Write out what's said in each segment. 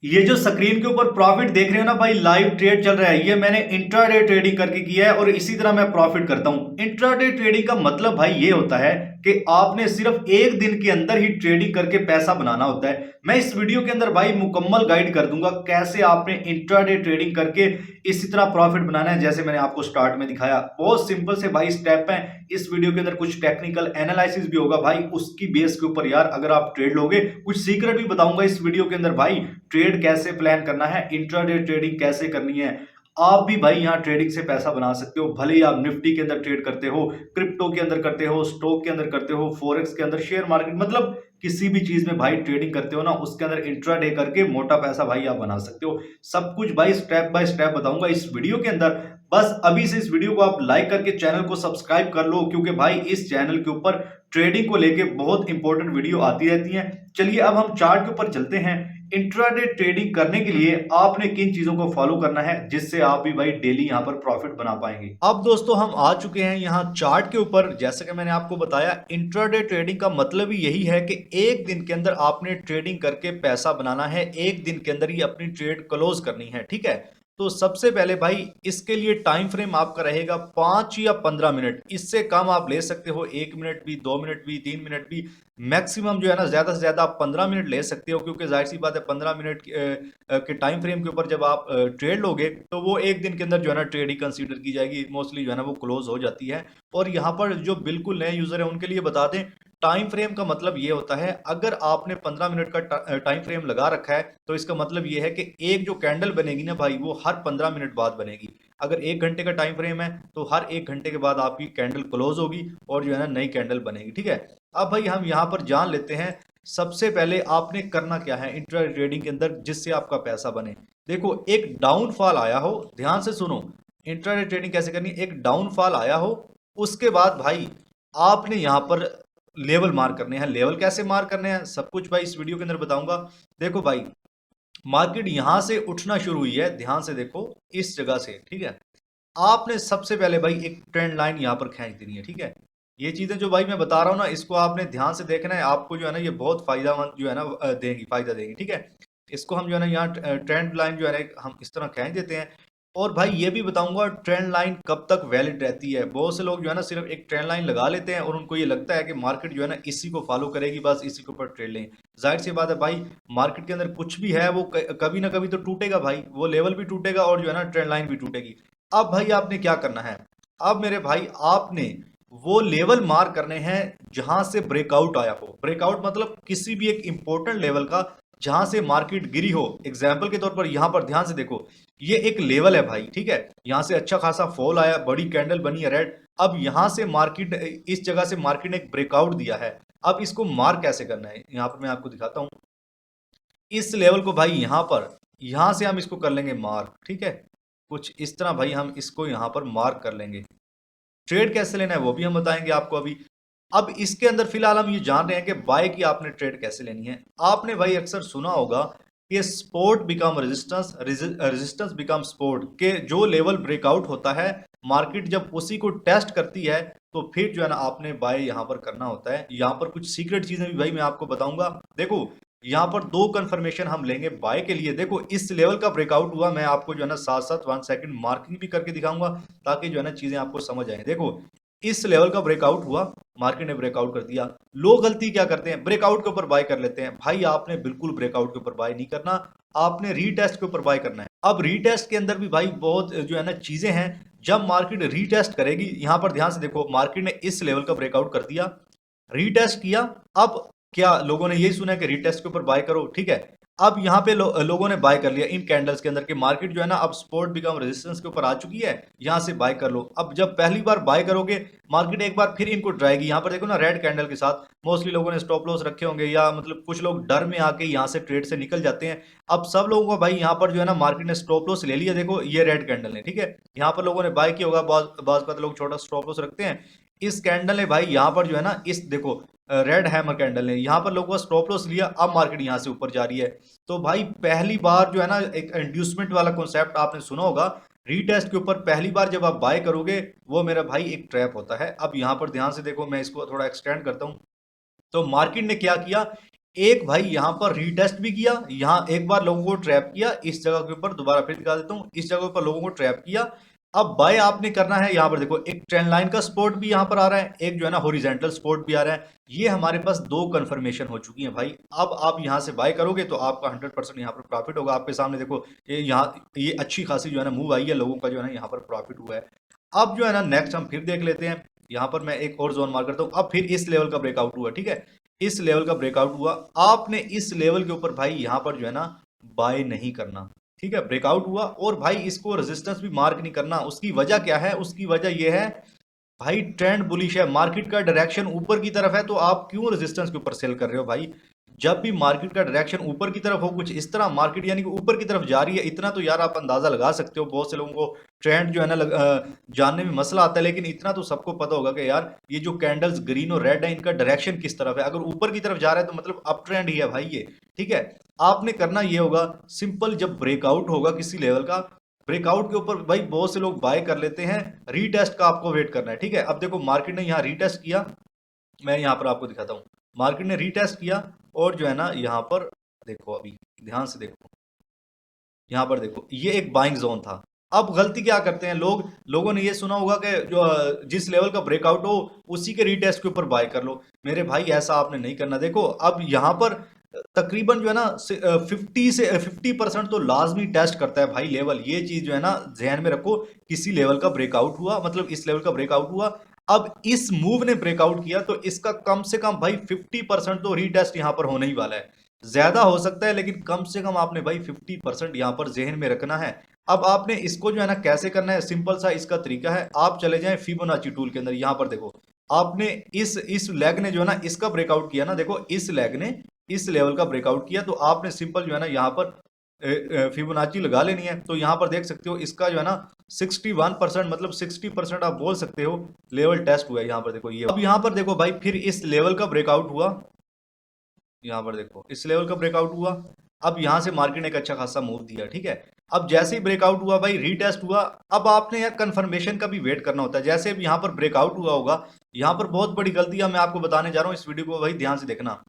ये जो स्क्रीन के ऊपर प्रॉफिट देख रहे हो ना भाई, लाइव ट्रेड चल रहा है। ये मैंने इंट्राडे ट्रेडिंग करके किया है और इसी तरह मैं प्रॉफिट करता हूं। इंट्राडे ट्रेडिंग का मतलब भाई ये होता है कि आपने सिर्फ एक दिन के अंदर ही ट्रेडिंग करके पैसा बनाना होता है। मैं इस वीडियो के अंदर भाई मुकम्मल गाइड कर दूंगा कैसे आपने इंट्राडे ट्रेडिंग करके इसी तरह प्रॉफिट बनाना है, जैसे मैंने आपको स्टार्ट में दिखाया। बहुत सिंपल से भाई स्टेप है। इस वीडियो के अंदर कुछ टेक्निकल एनालिसिस भी होगा भाई, उसकी बेस के ऊपर यार अगर आप ट्रेड लोगे, कुछ सीक्रेट भी बताऊंगा इस वीडियो के अंदर भाई। ट्रेड कैसे प्लान करना है, इंट्राडे ट्रेडिंग कैसे करनी है। आप भी भाई यहाँ ट्रेडिंग से पैसा बना सकते हो, भले ही आप निफ्टी के अंदर ट्रेड करते हो, क्रिप्टो के अंदर करते हो, स्टॉक के अंदर करते हो, फॉरेक्स के अंदर, शेयर मार्केट, मतलब किसी भी चीज में भाई ट्रेडिंग करते हो ना, उसके अंदर इंट्राडे करके मोटा पैसा भाई आप बना सकते हो। सब कुछ भाई स्टेप बाय स्टेप बताऊंगा इस वीडियो के अंदर। बस अभी से इस वीडियो को आप लाइक करके चैनल को सब्सक्राइब कर लो, क्योंकि भाई इस चैनल के ऊपर ट्रेडिंग को लेके बहुत इंपॉर्टेंट वीडियो आती रहती हैं। चलिए अब हम चार्ट के ऊपर चलते हैं। इंट्राडे ट्रेडिंग करने के लिए आपने किन चीजों को फॉलो करना है जिससे आप भी भाई डेली यहां पर प्रॉफिट बना पाएंगे। अब दोस्तों हम आ चुके हैं यहां चार्ट के ऊपर। जैसे कि मैंने आपको बताया, इंट्राडे ट्रेडिंग का मतलब ही यही है कि एक दिन के अंदर आपने ट्रेडिंग करके पैसा बनाना है, एक दिन के अंदर ही अपनी ट्रेड क्लोज करनी है, ठीक है। तो सबसे पहले भाई इसके लिए टाइम फ्रेम आपका रहेगा 5 या 15 मिनट। इससे कम आप ले सकते हो, 1 मिनट भी, 2 मिनट भी, 3 मिनट भी। मैक्सिमम जो है ना, ज्यादा से ज्यादा आप 15 मिनट ले सकते हो, क्योंकि जाहिर सी बात है 15 मिनट के टाइम फ्रेम के ऊपर जब आप ट्रेड लोगे तो वो एक दिन के अंदर जो है ना ट्रेड ही कंसीडर की जाएगी, मोस्टली जो है ना वो क्लोज हो जाती है। और यहाँ पर जो बिल्कुल नए यूजर है उनके लिए बता दें, टाइम फ्रेम का मतलब ये होता है, अगर आपने 15 मिनट का टाइम फ्रेम लगा रखा है तो इसका मतलब ये है कि एक जो कैंडल बनेगी ना भाई, वो हर 15 मिनट बाद बनेगी। अगर 1 घंटे का टाइम फ्रेम है तो हर 1 घंटे के बाद आपकी कैंडल क्लोज होगी और जो है ना नई कैंडल बनेगी, ठीक है। अब भाई हम यहाँ पर जान लेते हैं सबसे पहले आपने करना क्या है इंट्रा ट्रेडिंग के अंदर जिससे आपका पैसा बने। देखो, एक डाउनफॉल आया हो, ध्यान से सुनो, इंट्रा ट्रेडिंग कैसे करनी है। एक डाउनफॉल आया हो, उसके बाद भाई आपने यहाँ पर लेवल मार्क करने हैं। लेवल कैसे मार्क करने हैं सब कुछ भाई इस वीडियो के अंदर बताऊंगा। देखो भाई, मार्केट यहां से उठना शुरू हुई है, ध्यान से देखो, इस जगह से, ठीक है। आपने सबसे पहले भाई एक ट्रेंड लाइन यहां पर खींच देनी है, ठीक है। ये चीजें जो भाई मैं बता रहा हूं ना, इसको आपने ध्यान से देखना है, आपको जो है ना ये बहुत फायदामंद जो है ना देंगी, फायदा देंगी, ठीक है। इसको हम जो है ना यहाँ ट्रेंड लाइन जो है ना हम इस तरह खींच देते हैं। और भाई ये भी बताऊंगा ट्रेंड लाइन कब तक वैलिड रहती है। बहुत से लोग जो है ना सिर्फ एक ट्रेंड लाइन लगा लेते हैं और उनको ये लगता है कि मार्केट जो है ना इसी को फॉलो करेगी, बस इसी के ऊपर ट्रेड लें। जाहिर सी बात है भाई, मार्केट के अंदर कुछ भी है वो कभी ना कभी तो टूटेगा भाई, वो लेवल भी टूटेगा और जो है ना ट्रेंड लाइन भी टूटेगी। अब भाई आपने क्या करना है, अब मेरे भाई आपने वो लेवल मार्क करने हैं जहां से ब्रेकआउट आया हो। ब्रेकआउट मतलब किसी भी एक इंपॉर्टेंट लेवल का जहां से मार्केट गिरी हो। एग्जाम्पल के तौर पर यहां पर ध्यान से देखो, ये एक लेवल है भाई, ठीक है। यहां से अच्छा खासा फॉल आया, बड़ी कैंडल बनी है रेड। अब यहां से मार्केट, इस जगह से मार्केट ने एक ब्रेकआउट दिया है। अब इसको मार्क कैसे करना है, यहां पर मैं आपको दिखाता हूं। इस लेवल को भाई यहां पर, यहां से हम इसको कर लेंगे मार्क, ठीक है। कुछ इस तरह भाई हम इसको यहां पर मार्क कर लेंगे। ट्रेड कैसे लेना है वो भी हम बताएंगे आपको अभी। अब इसके अंदर फिलहाल हम ये जान रहे हैं कि बाय की आपने ट्रेड कैसे लेनी है। आपने भाई अक्सर सुना होगा कि sport become resistance, resistance become sport, के जो लेवल ब्रेकआउट होता है, मार्केट जब उसी को टेस्ट करती है तो फिर जो है ना आपने बाय यहां पर करना होता है। यहां पर कुछ सीक्रेट चीजें भी भाई मैं आपको बताऊंगा। देखो, यहाँ पर दो कंफर्मेशन हम लेंगे बाय के लिए। देखो, इस लेवल का ब्रेकआउट हुआ, मैं आपको जो है ना साथ साथ 1 सेकंड मार्किंग भी करके दिखाऊंगा ताकि जो है ना चीजें आपको समझ आए। देखो, इस लेवल का ब्रेकआउट हुआ, मार्केट ने ब्रेकआउट कर दिया। लोग गलती क्या करते हैं, ब्रेकआउट के ऊपर बाय कर लेते हैं। भाई आपने बिल्कुल ब्रेकआउट के ऊपर बाय नहीं करना, आपने रीटेस्ट के ऊपर बाय करना है। अब रीटेस्ट के अंदर भी भाई बहुत जो है ना चीजें हैं। जब मार्केट रीटेस्ट करेगी, यहां पर ध्यान से देखो, मार्केट ने इस लेवल का ब्रेकआउट कर दिया, रीटेस्ट किया। अब क्या लोगों ने यही सुना है कि रीटेस्ट के ऊपर बाय करो, ठीक है। अब यहाँ पे लोगों ने बाय कर लिया इन कैंडल्स के अंदर के, मार्केट जो है ना अब सपोर्ट बिकम रेजिस्टेंस के ऊपर आ चुकी है, यहाँ से बाय कर लो। अब जब पहली बार बाय करोगे, मार्केट एक बार फिर इनको ड्राएगी। यहाँ पर देखो ना रेड कैंडल के साथ मोस्टली लोगों ने स्टॉप लॉस रखे होंगे, या मतलब कुछ लोग डर में आके यहाँ से ट्रेड से निकल जाते हैं। अब सब लोगों को भाई यहाँ पर जो है ना मार्केट ने स्टॉप लॉस ले लिया। देखो ये रेड कैंडल है, ठीक है। यहाँ पर लोगों ने बाय किया होगा, बाज बात लोग छोटा स्टॉप लॉस रखते हैं। इस कैंडल ने भाई यहाँ पर जो है ना, इस देखो रेड हैमर कैंडल ने यहाँ पर लोगों का स्टॉप लॉस लिया, अब मार्केट यहाँ से ऊपर जा रही है। तो भाई पहली बार जो है ना एक इंड्यूसमेंट वाला कॉन्सेप्ट आपने सुना होगा, रीटेस्ट के ऊपर पहली बार जब आप बाय करोगे, वो मेरा भाई एक ट्रैप होता है। अब यहाँ पर ध्यान से देखो, मैं इसको थोड़ा एक्सटेंड करता हूँ। तो मार्केट ने क्या किया, एक भाई यहाँ पर रीटेस्ट भी किया, यहाँ एक बार लोगों को ट्रैप किया, इस जगह के ऊपर दोबारा फिर दिखा देता हूँ, इस जगह पर लोगों को ट्रैप किया। अब बाय आपने करना है, यहाँ पर देखो एक ट्रेंड लाइन का सपोर्ट भी यहाँ पर आ रहा है, एक जो है ना हॉरिजॉन्टल सपोर्ट भी आ रहा है। ये हमारे पास दो कंफर्मेशन हो चुकी है भाई। अब आप यहाँ से बाय करोगे तो आपका 100% यहाँ पर प्रॉफिट होगा। आपके सामने देखो ये यहाँ ये अच्छी खासी जो है ना मूव आई है, लोगों का जो है ना यहाँ पर प्रॉफिट हुआ है। अब जो है ना नेक्स्ट हम फिर देख लेते हैं, यहाँ पर मैं एक और जोन मार्क करता हूँ। अब फिर इस लेवल का ब्रेकआउट हुआ, ठीक है, इस लेवल का ब्रेकआउट हुआ। आपने इस लेवल के ऊपर भाई यहाँ पर जो है ना बाय नहीं करना, ठीक है। ब्रेकआउट हुआ और भाई इसको रेजिस्टेंस भी मार्क नहीं करना। उसकी वजह क्या है? उसकी वजह यह है भाई ट्रेंड बुलिश है, मार्केट का डायरेक्शन ऊपर की तरफ है, तो आप क्यों रेजिस्टेंस के ऊपर सेल कर रहे हो भाई? जब भी मार्केट का डायरेक्शन ऊपर की तरफ हो, कुछ इस तरह मार्केट यानी कि ऊपर की तरफ जा रही है, इतना तो यार आप अंदाजा लगा सकते हो। बहुत से लोगों को ट्रेंड जो है ना जानने में मसला आता है, लेकिन इतना तो सबको पता होगा कि यार ये जो कैंडल्स ग्रीन और रेड है, इनका डायरेक्शन किस तरफ है। अगर ऊपर की तरफ जा रहा है तो मतलब अप ट्रेंड ही है भाई ये, ठीक है। आपने करना ये होगा सिंपल, जब ब्रेकआउट होगा किसी लेवल का, ब्रेकआउट के ऊपर भाई बहुत से लोग बाय कर लेते हैं, रीटेस्ट का आपको वेट करना है, ठीक है। अब देखो मार्केट ने यहाँ रीटेस्ट किया, मैं यहाँ पर आपको दिखाता हूँ, मार्केट ने रीटेस्ट किया और जो है ना यहाँ पर देखो, अभी ध्यान से देखो, यहाँ पर देखो ये एक बाइंग जोन था। अब गलती क्या करते हैं लोग, लोगों ने ये सुना होगा कि जो जिस लेवल का ब्रेकआउट हो उसी के रीटेस्ट के ऊपर बाय कर लो। मेरे भाई ऐसा आपने नहीं करना। देखो अब यहाँ पर तकरीबन जो है ना 50% तो लाजमी टेस्ट करता है भाई लेवल। ये चीज जो है ना ध्यान में रखो, किसी लेवल का ब्रेकआउट हुआ मतलब इस लेवल का ब्रेकआउट हुआ, अब इस मूव ने ब्रेकआउट किया तो इसका कम से कम भाई 50% तो रीटेस्ट यहाँ पर होने ही वाला है। ज्यादा हो सकता है लेकिन कम से कम आपने भाई 50% यहाँ पर जहन में रखना है। अब आपने इसको जो है ना कैसे करना है, सिंपल सा इसका तरीका है। आप चले जाएं फिबोनाची टूल के अंदर, यहाँ पर देखो आपने इस लेग ने जो है ना इसका ब्रेकआउट किया ना, देखो इस लेग ने इस लेवल का ब्रेकआउट किया, तो आपने सिंपल जो है ना यहाँ पर फिबोनाची लगा लेनी है। तो यहाँ पर देख सकते हो इसका जो है ना 61% मतलब 60% आप बोल सकते हो लेवल टेस्ट हुआ है। यहाँ पर देखो ये, अब यहाँ पर देखो भाई फिर इस लेवल का ब्रेकआउट हुआ, यहाँ पर देखो इस लेवल का ब्रेकआउट हुआ। अब यहाँ से मार्केट ने एक अच्छा खासा मूव दिया, ठीक है। अब जैसे ही ब्रेकआउट हुआ भाई रीटेस्ट हुआ, अब आपने यार कंफर्मेशन का भी वेट करना होता है। जैसे अब यहाँ पर ब्रेकआउट हुआ होगा, यहाँ पर बहुत बड़ी गलती है मैं आपको बताने जा रहा हूँ, इस वीडियो को भाई ध्यान से देखना।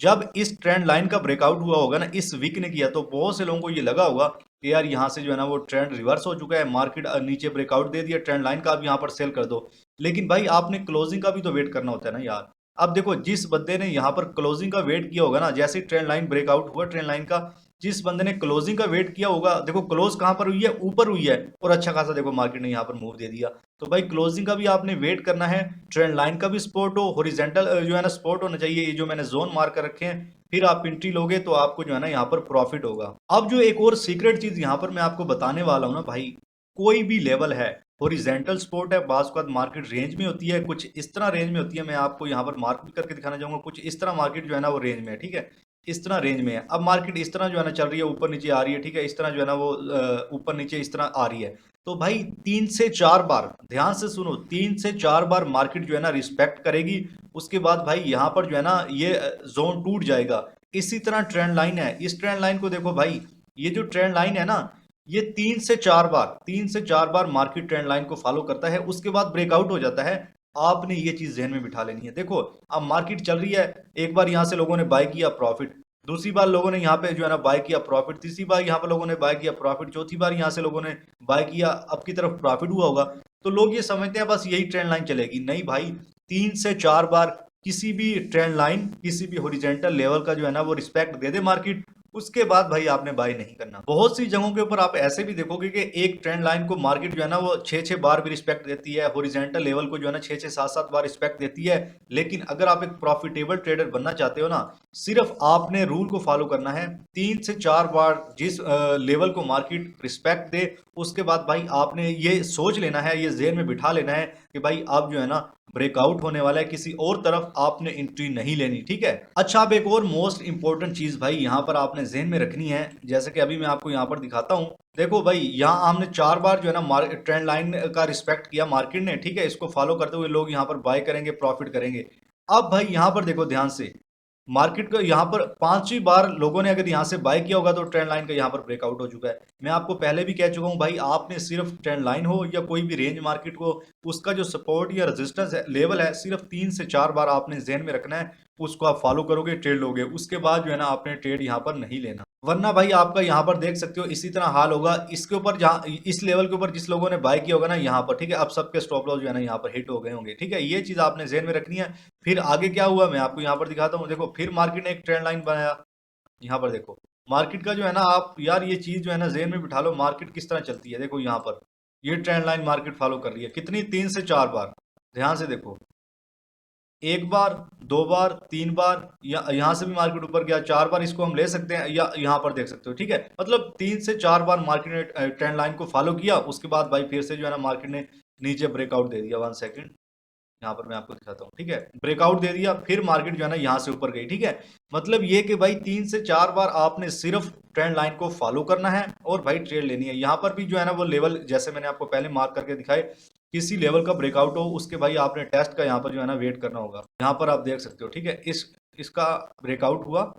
जब इस ट्रेंड लाइन का ब्रेकआउट हुआ होगा ना, इस वीक ने किया, तो बहुत से लोगों को ये लगा होगा कि यार यहाँ से जो है ना वो ट्रेंड रिवर्स हो चुका है, मार्केट नीचे ब्रेकआउट दे दिया ट्रेंड लाइन का, अब यहाँ पर सेल कर दो। लेकिन भाई आपने क्लोजिंग का भी तो वेट करना होता है ना यार। अब देखो जिस बंदे ने यहाँ पर क्लोजिंग का वेट किया होगा ना, जैसे ट्रेंड लाइन ब्रेकआउट हुआ ट्रेंड लाइन का, जिस बंदे ने क्लोजिंग का वेट किया होगा, देखो क्लोज कहाँ पर हुई है, ऊपर हुई है, और अच्छा खासा देखो मार्केट ने यहाँ पर मूव दे दिया। तो भाई क्लोजिंग का भी आपने वेट करना है, ट्रेंड लाइन का भी सपोर्ट हो, हॉरिजॉन्टल जो है ना सपोर्ट होना चाहिए, ये जो मैंने जोन मार्क कर रखे हैं, फिर आप एंट्री लोगे तो आपको जो है ना यहाँ पर प्रॉफिट होगा। अब जो एक और सीक्रेट चीज यहाँ पर मैं आपको बताने वाला हूँ ना भाई, कोई भी लेवल है, हॉरिजॉन्टल सपोर्ट है, बाज़ औक़ात मार्केट रेंज में होती है, कुछ इस तरह रेंज में होती है, मैं आपको यहाँ पर मार्क भी करके दिखाना चाहूंगा, कुछ इस तरह मार्केट जो है ना वो रेंज में है, ठीक है, इस तरह रेंज में है। अब मार्केट इस तरह जो है ना चल रही है, ऊपर नीचे आ रही है, ठीक है, इस तरह जो है ना वो ऊपर नीचे इस तरह आ रही है। तो भाई 3 से 4 बार, ध्यान से सुनो, 3 से 4 बार मार्केट जो है ना रिस्पेक्ट करेगी, उसके बाद भाई यहाँ पर जो है ना ये जोन टूट जाएगा। इसी तरह ट्रेंड लाइन है, इस ट्रेंड लाइन को देखो भाई, ये जो ट्रेंड लाइन है ना, ये 3 से 4 बार मार्केट ट्रेंड लाइन को फॉलो करता है, उसके बाद ब्रेकआउट हो जाता है। आपने ये चीज ध्यान में बिठा लेनी है। देखो अब मार्केट चल रही है, एक बार यहाँ से लोगों ने बाय किया प्रॉफिट, दूसरी बार लोगों ने यहाँ पे जो है ना बाय किया प्रॉफिट, तीसरी बार यहाँ पर लोगों ने बाय किया प्रॉफिट, चौथी बार यहाँ से लोगों ने बाय किया, अब की तरफ प्रॉफिट हुआ होगा। तो लोग ये समझते हैं बस यही ट्रेंड लाइन चलेगी, नहीं भाई, 3 से 4 बार किसी भी ट्रेंड लाइन, किसी भी हॉरिजॉन्टल लेवल का जो है ना वो रिस्पेक्ट दे दे मार्केट, उसके बाद भाई आपने बाय नहीं करना। बहुत सी जगहों के ऊपर आप ऐसे भी देखोगे कि एक ट्रेंड लाइन को मार्केट जो है ना वो 6 बार भी रिस्पेक्ट देती है, हॉरिजॉन्टल लेवल को जो है ना 6 से 7 बार रिस्पेक्ट देती है। लेकिन अगर आप एक प्रॉफिटेबल ट्रेडर बनना चाहते हो ना, सिर्फ आपने रूल को फॉलो करना है, 3 से 4 बार जिस लेवल को मार्केट रिस्पेक्ट दे, उसके बाद भाई आपने ये सोच लेना है, ये जेहन में बिठा लेना है कि भाई अब जो है ना ब्रेकआउट होने वाला है, किसी और तरफ आपने एंट्री नहीं लेनी, ठीक है। अच्छा अब एक और मोस्ट इंपॉर्टेंट चीज भाई यहाँ पर आपने ज़हन में रखनी है, जैसे कि अभी मैं आपको यहाँ पर दिखाता हूँ। देखो भाई यहाँ हमने 4 बार जो है ना ट्रेंड लाइन का रिस्पेक्ट किया मार्केट ने, ठीक है, इसको फॉलो करते हुए लोग यहाँ पर बाय करेंगे, प्रॉफिट करेंगे। अब भाई यहाँ पर देखो ध्यान से, मार्केट का यहाँ पर 5वीं बार लोगों ने अगर यहाँ से बाय किया होगा तो ट्रेंड लाइन का यहाँ पर ब्रेकआउट हो चुका है। मैं आपको पहले भी कह चुका हूँ भाई, आपने सिर्फ ट्रेंड लाइन हो या कोई भी रेंज मार्केट को, उसका जो सपोर्ट या रेजिस्टेंस लेवल है सिर्फ 3 से 4 बार आपने ज़हन में रखना है, उसको आप फॉलो करोगे, ट्रेड लोगे, उसके बाद जो है ना आपने ट्रेड यहाँ पर नहीं लेना। वरना भाई आपका यहाँ पर देख सकते हो इसी तरह हाल होगा। इसके ऊपर जहाँ इस लेवल के ऊपर जिस लोगों ने बाय किया होगा ना यहाँ पर, ठीक है, अब सबके स्टॉप लॉस जो है ना यहाँ पर हिट हो गए होंगे, ठीक है, ये चीज आपने ज़हन में रखनी है। फिर आगे क्या हुआ मैं आपको यहाँ पर दिखाता हूँ। देखो फिर मार्केट ने एक ट्रेंड लाइन बनाया, यहाँ पर देखो मार्केट का जो है ना, आप यार ये चीज जो है ना ज़हन में बिठा लो, मार्केट किस तरह चलती है। देखो यहाँ पर ये ट्रेंड लाइन मार्केट फॉलो कर रही है कितनी, 3 से 4 बार, ध्यान से देखो, एक बार, दो बार, तीन बार, या यहाँ से भी मार्केट ऊपर गया, 4 बार इसको हम ले सकते हैं, या यहाँ पर देख सकते हो, ठीक है, मतलब 3 से 4 बार मार्केट ने ट्रेंड लाइन को फॉलो किया। उसके बाद भाई फिर से जो है ना मार्केट ने नीचे ब्रेकआउट दे दिया। 1 सेकंड, यहाँ पर मैं आपको दिखाता हूँ, ठीक है, ब्रेकआउट दे दिया, फिर मार्केट जो है ना यहाँ से ऊपर गई, ठीक है। मतलब ये कि भाई 3 से 4 बार आपने सिर्फ ट्रेंड लाइन को फॉलो करना है और भाई ट्रेड लेनी है। यहाँ पर भी जो है ना वो लेवल जैसे मैंने आपको पहले मार्क करके दिखाए, किसी लेवल का ब्रेकआउट हो उसके भाई आपने टेस्ट का यहाँ पर जो है ना वेट करना होगा। यहाँ पर आप देख सकते हो, ठीक है, इसका ब्रेकआउट हुआ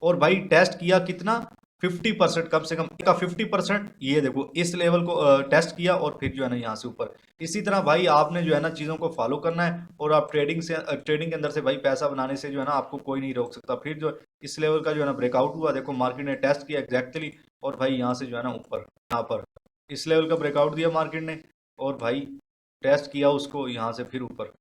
और भाई टेस्ट किया कितना, 50%, कम से कम का 50%। ये देखो इस लेवल को टेस्ट किया और फिर जो है ना यहाँ से ऊपर। इसी तरह भाई आपने जो है ना चीज़ों को फॉलो करना है और आप ट्रेडिंग के अंदर से भाई पैसा बनाने से जो है ना आपको कोई नहीं रोक सकता। फिर जो इस लेवल का जो है ना ब्रेकआउट हुआ, देखो मार्केट ने टेस्ट किया एग्जैक्टली और भाई यहाँ से जो है ना ऊपर, यहाँ पर इस लेवल का ब्रेकआउट दिया मार्केट ने और भाई टेस्ट किया उसको, यहाँ से फिर ऊपर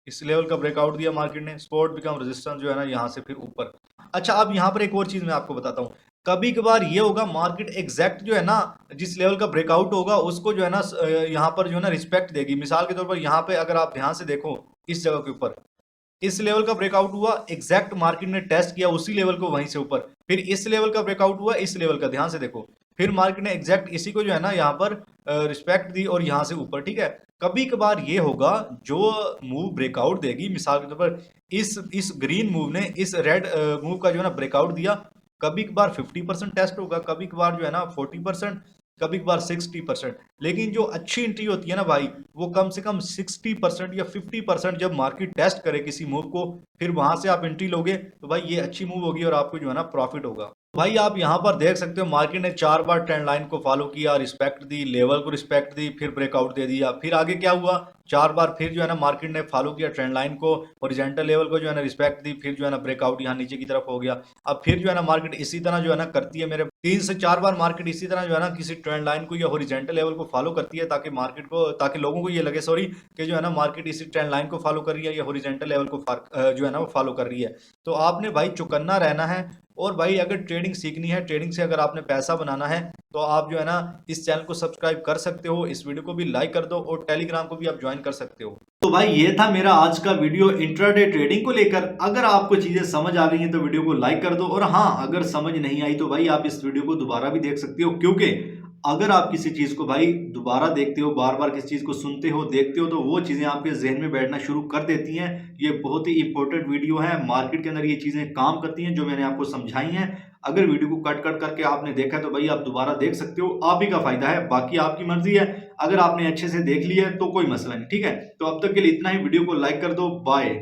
इस लेवल का ब्रेकआउट दिया मार्केट ने, सपोर्ट बिकम रेजिस्टेंस जो है ना यहाँ से फिर ऊपर। अच्छा अब यहाँ पर एक और चीज मैं आपको बताता हूँ, कभी कभार ये होगा मार्केट एग्जैक्ट जो है ना जिस लेवल का ब्रेकआउट होगा उसको जो है ना यहाँ पर जो है ना रिस्पेक्ट देगी। मिसाल के तौर पर यहाँ पे अगर आप ध्यान से देखो, इस जगह के ऊपर इस लेवल का ब्रेकआउट हुआ, एग्जैक्ट मार्केट ने टेस्ट किया उसी लेवल को वहीं से ऊपर, फिर इस लेवल का ब्रेकआउट हुआ, इस लेवल का, ध्यान से देखो, फिर मार्केट ने एग्जैक्ट इसी को जो है ना यहाँ पर रिस्पेक्ट दी और यहाँ से ऊपर, ठीक है। कभी कभार ये होगा जो मूव ब्रेकआउट देगी, मिसाल के तौर पर इस ग्रीन मूव ने इस रेड मूव का जो है ना ब्रेकआउट दिया, कभी कभार 50% टेस्ट होगा, कभी कभार जो है ना 40%, कभी कभार 60%। लेकिन जो अच्छी एंट्री होती है ना भाई, वो कम से कम 60% या 50% जब मार्केट टेस्ट करे किसी मूव को, फिर वहां से आप एंट्री लोगे तो भाई ये अच्छी मूव होगी और आपको जो है ना प्रॉफिट होगा। भाई आप यहाँ पर देख सकते हो मार्केट ने 4 बार ट्रेंड लाइन को फॉलो किया, रिस्पेक्ट दी, लेवल को रिस्पेक्ट दी, फिर ब्रेकआउट दे दिया। फिर आगे क्या हुआ, 4 बार फिर जो है ना मार्केट ने फॉलो किया ट्रेंड लाइन को, हॉरिजॉन्टल लेवल को जो है ना रिस्पेक्ट दी, फिर जो है ना ब्रेकआउट यहाँ नीचे की तरफ हो गया। अब फिर जो है ना मार्केट इसी तरह जो है ना करती है, मेरे 3 से 4 बार मार्केट इसी तरह जो है ना किसी ट्रेंड लाइन को या हॉरिजॉन्टल लेवल को फॉलो करती है, ताकि मार्केट को, ताकि लोगों को ये लगे सॉरी कि जो है ना मार्केट इसी ट्रेंड लाइन को फॉलो कर रही है या हॉरिजॉन्टल लेवल को जो है ना वो फॉलो कर रही है। तो आपने भाई चौकन्ना रहना है। और भाई अगर ट्रेडिंग सीखनी है, ट्रेडिंग से अगर आपने पैसा बनाना है, तो आप जो है ना इस चैनल को सब्सक्राइब कर सकते हो, इस वीडियो को भी लाइक कर दो और टेलीग्राम को भी आप ज्वाइन कर सकते हो। तो भाई ये था मेरा आज का वीडियो इंट्राडे ट्रेडिंग को लेकर। अगर आपको चीजें समझ आ गई हैं तो वीडियो को लाइक कर दो, और हाँ अगर समझ नहीं आई तो भाई आप इस वीडियो को दोबारा भी देख सकते हो, क्योंकि अगर आप किसी चीज को भाई दोबारा देखते हो, बार बार किसी चीज को सुनते हो, देखते हो, तो वो चीजें आपके जहन में बैठना शुरू कर देती हैं। ये बहुत ही इंपॉर्टेंट वीडियो है, मार्केट के अंदर ये चीजें काम करती हैं जो मैंने आपको समझाई हैं। अगर वीडियो को कट कट करके आपने देखा तो भाई आप दोबारा देख सकते हो, आप ही का फायदा है, बाकी आपकी मर्जी है। अगर आपने अच्छे से देख लिया है तो कोई मसला नहीं, ठीक है। तो अब तक के लिए इतना ही, वीडियो को लाइक कर दो, बाय।